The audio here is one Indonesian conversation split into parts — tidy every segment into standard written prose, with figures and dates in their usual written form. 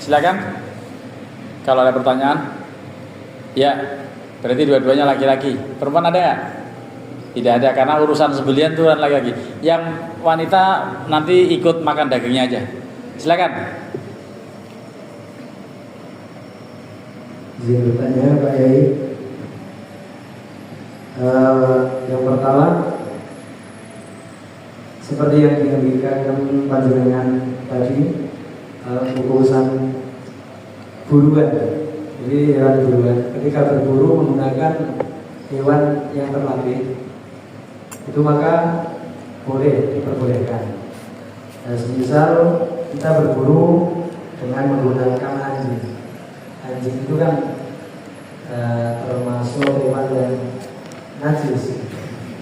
Silakan. Kalau ada pertanyaan. Ya, berarti dua-duanya laki-laki. Perempuan ada nggak? Tidak ada, karena urusan sembelian itu kan laki-laki. Yang wanita nanti ikut makan dagingnya aja. Silakan. Izin bertanya Pak Yai. Yang pertama, seperti yang diingatkan panjenengan tadi, urusan buruan. Jadi hewan buruan, ketika berburu menggunakan hewan yang terlatih, itu maka boleh diperbolehkan. Nah, semisal kita berburu dengan menggunakan anjing. Anjing itu kan termasuk hewan yang najis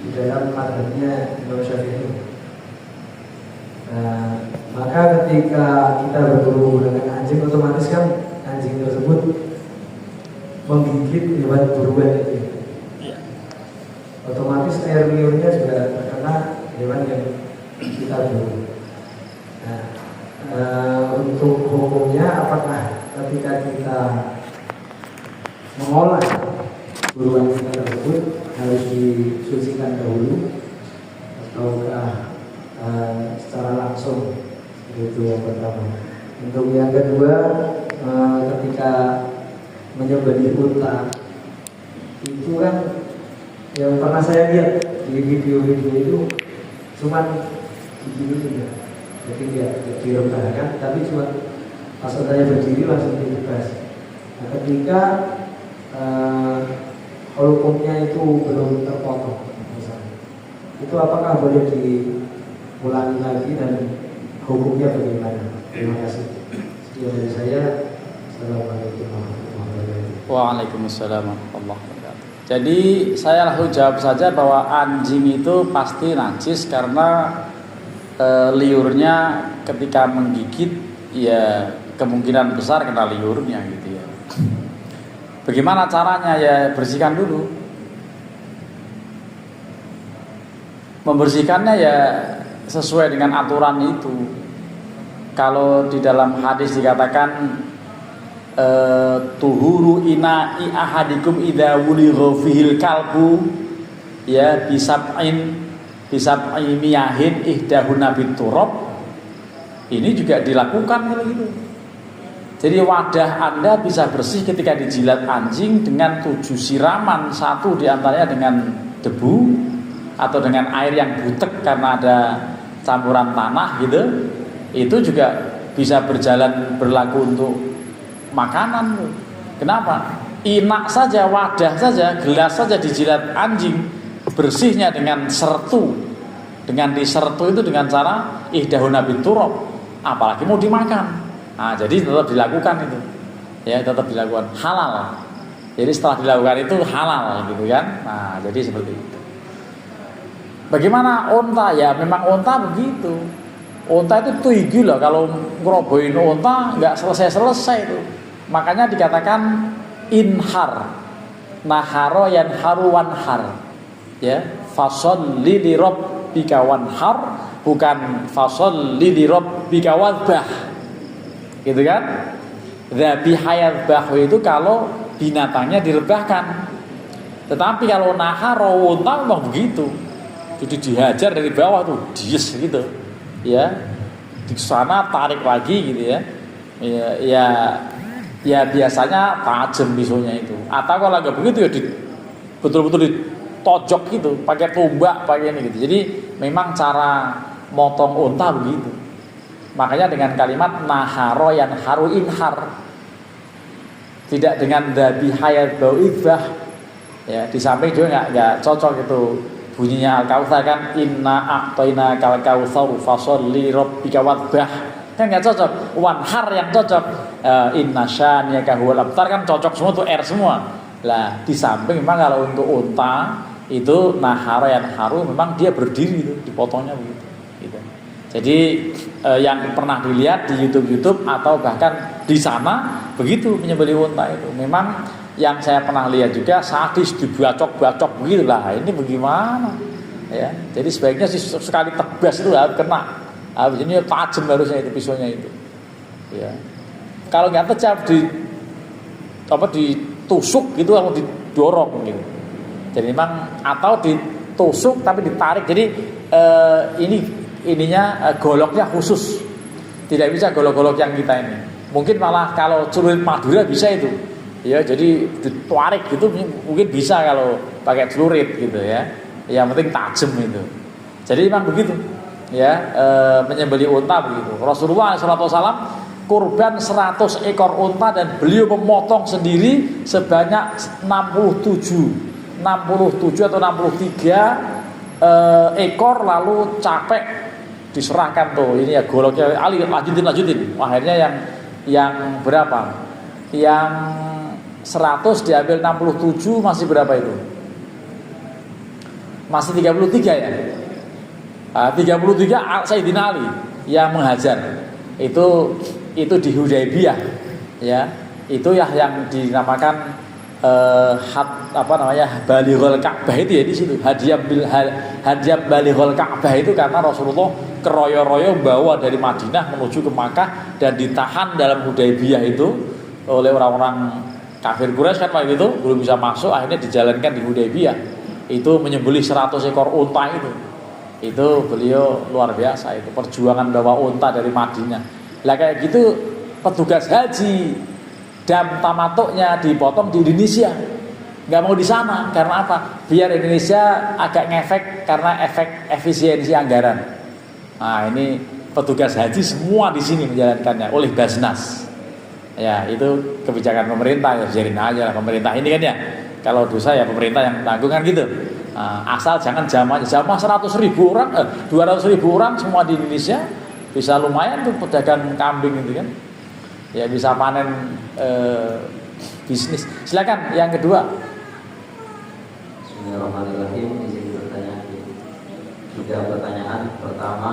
di dalam madhabnya Imam Syafi'i. Maka ketika kita berburu dengan anjing, otomatis kan anjing tersebut menggigit hewan buruan itu. Otomatis air liurnya juga terkena hewan yang kita buru. Untuk hukumnya, apakah ketika kita mengolah buruan kita tersebut harus disucikan dahulu, ataukah secara langsung? Itu yang pertama. Untuk yang kedua, ketika menyembelih unta, itu kan yang pernah saya lihat di video-video itu cuman begini saja, jadi tidak direbahkan, tapi cuma pas untanya berdiri langsung dibebas. Nah, ketika hukumnya itu belum terpotong, misalnya, itu apakah boleh diulangi lagi dan hukumnya bagaimana? Terima kasih. Sekian dari saya. Assalamualaikum warahmatullahi wabarakatuh. Waalaikumsalam warahmatullahi wabarakatuh. Jadi saya langsung jawab saja bahwa anjing itu pasti najis karena liurnya ketika menggigit ya kemungkinan besar kena liurnya gitu ya. Bagaimana caranya? Ya bersihkan dulu. Membersihkannya ya sesuai dengan aturan itu. Kalau di dalam hadis dikatakan tuhuru ina'i ahadikum idza wuligha fihil kalbu ya bisab'in miyahin ihdahuna biturab. Ini juga dilakukan kalau gitu. Jadi wadah Anda bisa bersih ketika dijilat anjing dengan 7 siraman, satu diantaranya dengan debu atau dengan air yang butek karena ada campuran tanah gitu. Itu juga bisa berlaku untuk makanan. Kenapa? Inak saja, wadah saja, gelas saja dijilat anjing, bersihnya dengan sertu. Dengan disertu itu dengan cara ihdahuna biturab, apalagi mau dimakan. Nah, jadi tetap dilakukan itu. Ya, tetap dilakukan, halal. Jadi setelah dilakukan itu halal gitu kan. Nah, jadi seperti itu. Bagaimana unta? Ya memang unta begitu. Unta itu tuigi loh, kalau ngerobohin unta nggak selesai-selesai itu. Makanya dikatakan inhar, naharo yanharu wanhar. Ya, fasholli li rabbika wanhar, bukan fasholli li rabbika wadbah. Gitu kan? Dzabihah yadzbah itu kalau binatangnya direbahkan. Tetapi kalau naharo unta memang begitu. Jadi dihajar dari bawah tuh, dies gitu. Ya, di sana tarik lagi gitu ya. Ya biasanya tajam pisaunya itu. Atau kalau nggak begitu ya betul-betul ditojok gitu, pakai tombak, pakai ini gitu. Jadi memang cara motong unta begitu. Makanya dengan kalimat naharo yanharu inhar, tidak dengan dzabihah bau'ibah. Ya, di samping juga nggak cocok itu. Bunyinya Al-Kautsar kan inna a'toina kal kautsar fasholli rabbika wadbah, kan nggak cocok. Wanhar yang cocok, inna syani'aka huwal abtar, kan cocok semua tuh R semua. Lah di samping memang kalau untuk unta itu nahara yanharu memang dia berdiri itu, dipotongnya begitu gitu. Jadi yang pernah dilihat di YouTube atau bahkan di sana begitu menyembelih unta itu memang. Yang saya pernah lihat juga sadis, dibacok-bacok begitu lah. Ini bagaimana? Ya, jadi sebaiknya sekali tebas itu harus kena. Habis ini tajam harusnya itu pisaunya itu. Ya. Kalau nggak tajam ditusuk gitu atau didorong gitu. Jadi memang atau ditusuk tapi ditarik. Jadi ininya goloknya khusus. Tidak bisa golok-golok yang kita ini. Mungkin malah kalau celurit Madura bisa itu. Ya, jadi ditarik gitu mungkin bisa kalau pakai celurit gitu ya. Yang penting tajam itu. Jadi memang begitu. Ya, menyembelih unta begitu. Rasulullah SAW kurban 100 ekor unta dan beliau memotong sendiri sebanyak 67 atau 63 ekor, lalu capek diserahkan tuh. Ini ya goloknya Ali lanjutin. Akhirnya yang berapa? Yang 100 diambil 67 masih berapa itu? Masih 33 ya? 33 Sayyidina Ali yang menghajar. Itu di Hudaybiyah ya. Itu ya yang dinamakan Balighul Ka'bah itu ya di situ. Hadiah Balighul Ka'bah itu karena Rasulullah keroyo-royo bawa dari Madinah menuju ke Makkah dan ditahan dalam Hudaybiyah itu oleh orang-orang kafir Quraisy kan Pak gitu, belum bisa masuk, akhirnya dijalankan di Hudaybiyah. Itu menyembelih 100 ekor unta itu. Itu beliau luar biasa itu, perjuangan bawa unta dari Madinah. Lah kayak gitu petugas haji dam tamatuknya dipotong di Indonesia. Nggak mau di sana karena apa? Biar Indonesia agak ngefek karena efek efisiensi anggaran. Nah, ini petugas haji semua di sini menjalankannya oleh Basnas. Ya, itu kebijakan pemerintah, ya biarin aja lah pemerintah ini kan ya. Kalau dosa ya pemerintah yang tanggung kan gitu. Asal jangan jamah 100.000 orang, 200.000 orang semua di Indonesia bisa lumayan tuh pedagang kambing gitu kan. Ya bisa panen bisnis. Silakan yang kedua. Bismillahirrahmanirrahim. Izin bertanya. 3 pertanyaan. Pertama,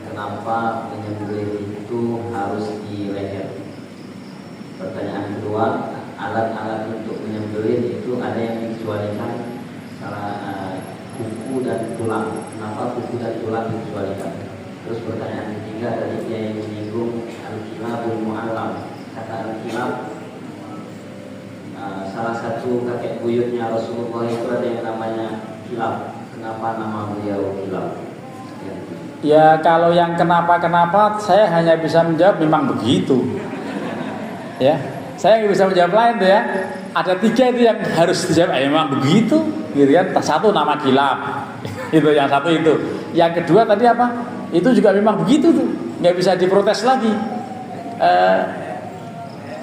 kenapa menyembelih itu harus di leher? Pertanyaan kedua, alat-alat untuk menyembelih itu ada yang dikecualikan kuku dan tulang. Kenapa kuku dan tulang dikecualikan? Terus pertanyaan ketiga, tadi dia yang menyinggung al-kilabul mu'allam. Kata al-kilab, salah satu kakek buyutnya Rasulullah itu ada yang namanya kilab. Kenapa nama beliau kilab? Ya kalau yang kenapa saya hanya bisa menjawab memang begitu. Ya, saya nggak bisa menjawab lain tuh ya. Ada 3 itu yang harus dijawab. Memang begitu, gitu kan? Satu nama kilab, itu yang satu itu. Yang kedua tadi apa? Itu juga memang begitu tuh, nggak bisa diprotes lagi.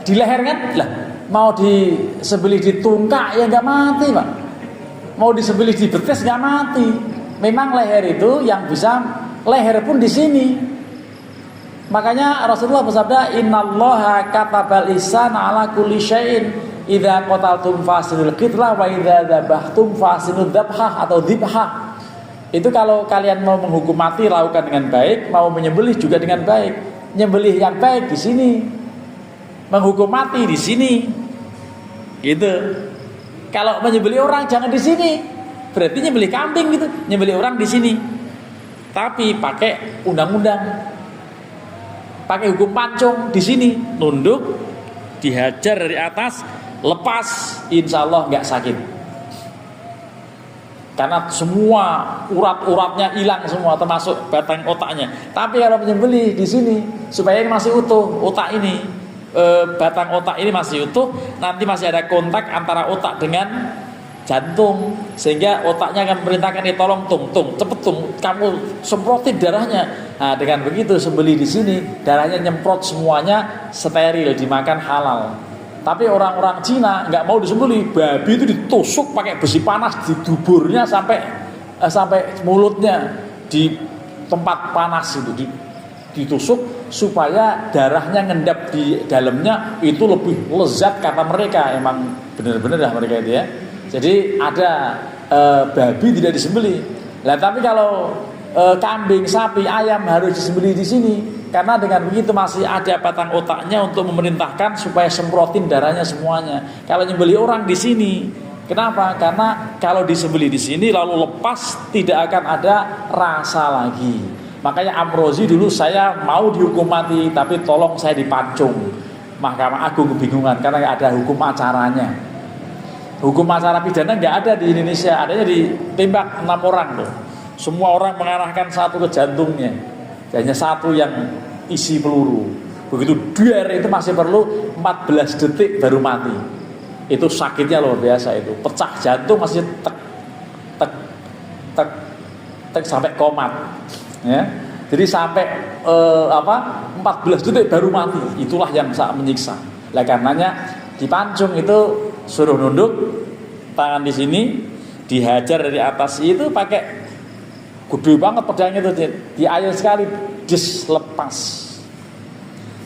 Di leher kan? Lah, mau disembelih di tungkak ya nggak mati Pak. Mau disembelih di betis nggak mati. Memang leher itu yang bisa, leher pun di sini. Makanya Rasulullah bersabda, innallaha katabal ihsana ala kulli syai'in idza qataltum fasinul qitlah wa idza dzabhtum fasinud dzabhah atau dzibhah. Itu kalau kalian mau menghukum mati lakukan dengan baik, mau menyembelih juga dengan baik. Nyembelih yang baik di sini, menghukum mati di sini. Gitu. Kalau menyembelih orang jangan di sini. Berarti nyembelih kambing gitu, nyembelih orang di sini. Tapi pakai undang-undang. Pakai hukum pancung di sini, nunduk, dihajar dari atas, lepas, insya Allah nggak sakit. Karena semua urat-uratnya hilang semua, termasuk batang otaknya. Tapi kalau menyembelih di sini, supaya ini masih utuh, otak ini, batang otak ini masih utuh, nanti masih ada kontak antara otak dengan jantung, sehingga otaknya akan memerintahkan tolong cepet kamu semprotin darahnya. Nah, dengan begitu sembelih di sini darahnya nyemprot semuanya steril, dimakan halal. Tapi orang-orang Cina nggak mau disembelih, babi itu ditusuk pakai besi panas di duburnya sampai mulutnya di tempat panas itu ditusuk supaya darahnya ngendap di dalamnya itu lebih lezat kata mereka. Emang benar-benar mereka itu ya. Jadi ada babi tidak disembelih. Lah tapi kalau kambing, sapi, ayam harus disembelih di sini karena dengan begitu masih ada batang otaknya untuk memerintahkan supaya semprotin darahnya semuanya. Kalau nyembelih orang di sini, kenapa? Karena kalau disembelih di sini lalu lepas tidak akan ada rasa lagi. Makanya Amrozi dulu saya mau dihukum mati tapi tolong saya dipancung. Mahkamah Agung kebingungan karena nggak ada hukum acaranya. Hukum acara pidana nggak ada di Indonesia, adanya ditembak 6 orang tuh. Semua orang mengarahkan satu ke jantungnya, hanya satu yang isi peluru. Begitu duer itu masih perlu 14 detik baru mati. Itu sakitnya luar biasa itu, pecah jantung masih tek tek tek tek sampai komat, ya. Jadi sampai 14 detik baru mati. Itulah yang sangat menyiksa. Lah karenanya dipancung itu suruh nunduk, tangan di sini, dihajar dari atas itu pakai gede banget pedangnya itu, diayun sekali, lepas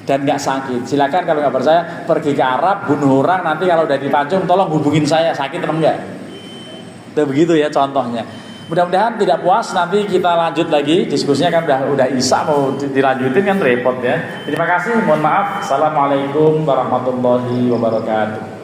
dan nggak sakit. Silakan kalau nggak percaya pergi ke Arab, bunuh orang, nanti kalau udah dipancung tolong hubungin saya, sakit atau enggak. Itu begitu ya contohnya. Mudah-mudahan tidak puas, nanti kita lanjut lagi diskusinya, kan udah Isya mau dilanjutin kan repot ya. Terima kasih, mohon maaf. Assalamualaikum warahmatullahi wabarakatuh.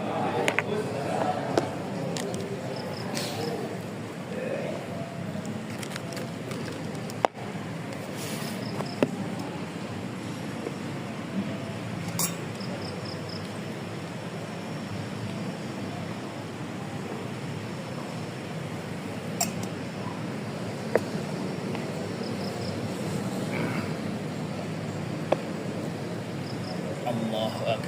Allahu Akbar.